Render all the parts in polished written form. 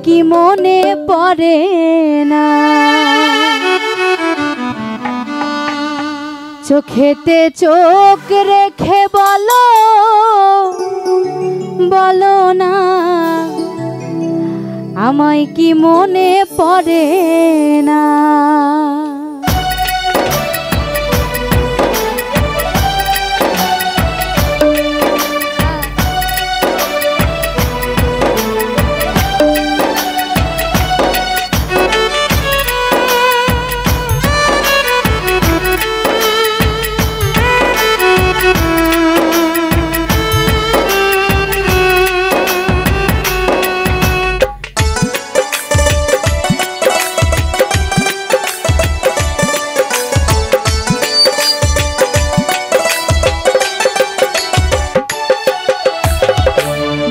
কি মনে পড়ে না, চোখেতে চোখ রেখে বলো বলো না, আমায় কি মনে পড়ে না।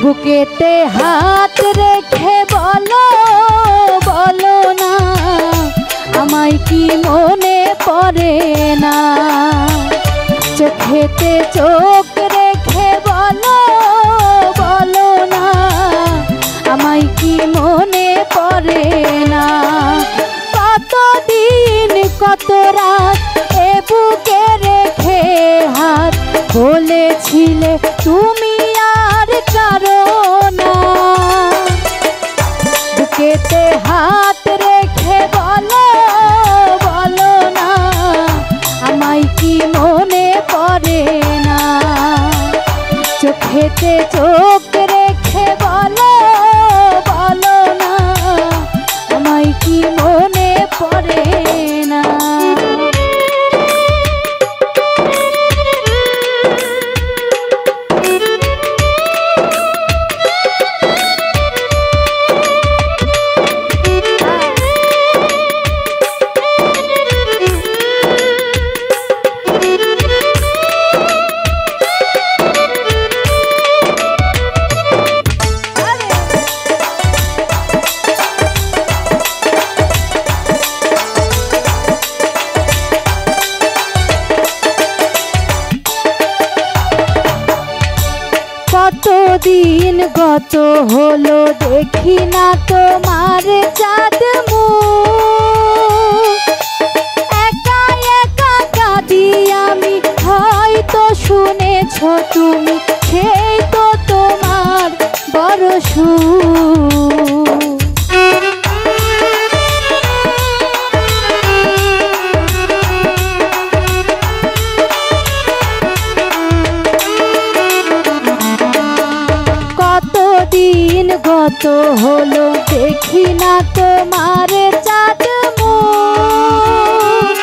বুকেতে হাত রেখে বলো বলো না, আমায় কি মনে পড়ে না, চোখেতে চোখ রেখে বলো বলো না, আমায় কি মনে পড়ে না। কতদিন কত রাত এ বুকে রেখে হাত বলেছিলে তুমি আর কারো না, বুকেতে হাত রেখে বলো বলো না, আমায় কি মনে পড়ে না, চোখেতে চোখ রেখে বলো বলো না, আমায় কি মনে পড়ে না। কতদিন গত হলো দেখি না তোমার চাঁদ মুখ, একা একা কাঁদি আমি, হয়তো শুনেছ তুমি, সেই তো তোমার বড় সুখ। কতদিন গত হলো দেখি না তোমার চাঁদ মুখ,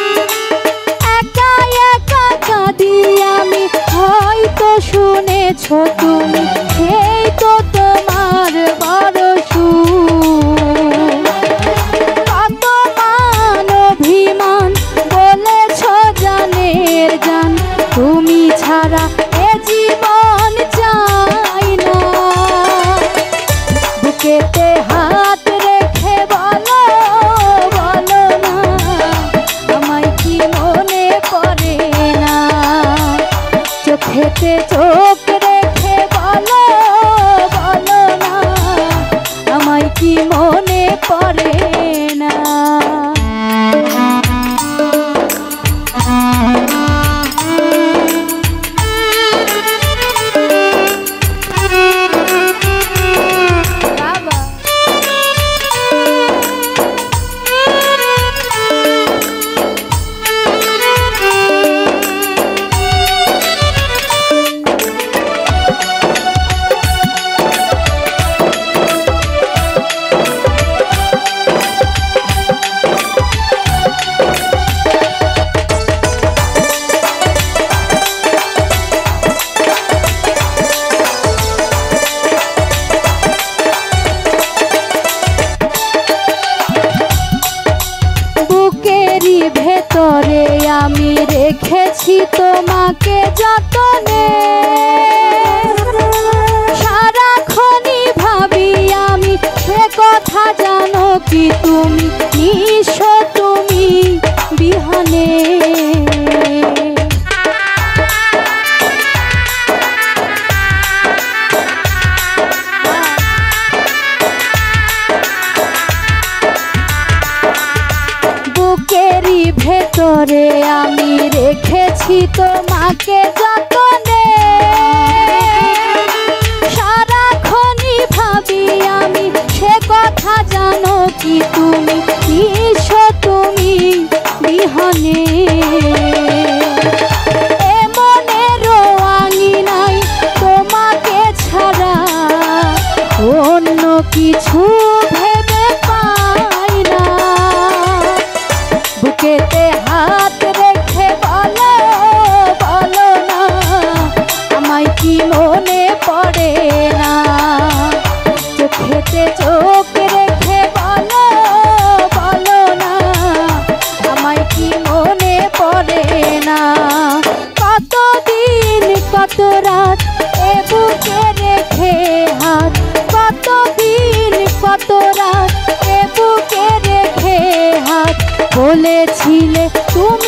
একা একা কাঁদি আমি, হয়তো শুনেছ তুমি, সেই তো তোমার বড় সুখ। কত মান অভিমান বলেছ জানের জান, তুমি ছাড়া এ জীবন চাই না, বুকেতে হাত রেখে বলো বলো না, আমায় কি মনে পড়ে না, চোখেতে চোখ রেখে বলো বলো না, আমায় কি মনে পড়ে না। ভেতরে আমি রেখেছি তোমাকে যতনে, সারাক্ষণই ভাবি আমি, সে কথা জানো কি তুমি, নিঃস্ব তুমি বিহনে। রেখেছি তোমাকে যতনে, সারাক্ষণই ভাবি আমি সে কথা জানো কি তুমি, কিসো তুমি বিহনে। এমনেরও আঙিনাই তোমাকে ছাড়া অন্য কিছু ভেবে পাই না। বুকেতে হাত রেখে বলো বলো না, আমায় কি মনে পড়ে না। চোখেতে চোখ রেখে বলো বলো না, আমায় কি মনে পড়ে না। কতদিন কত রাত এ বুকে রেখে হাত, কতদিন কত রাত এ বুকে রেখে হাত, বলেছিলে তুমি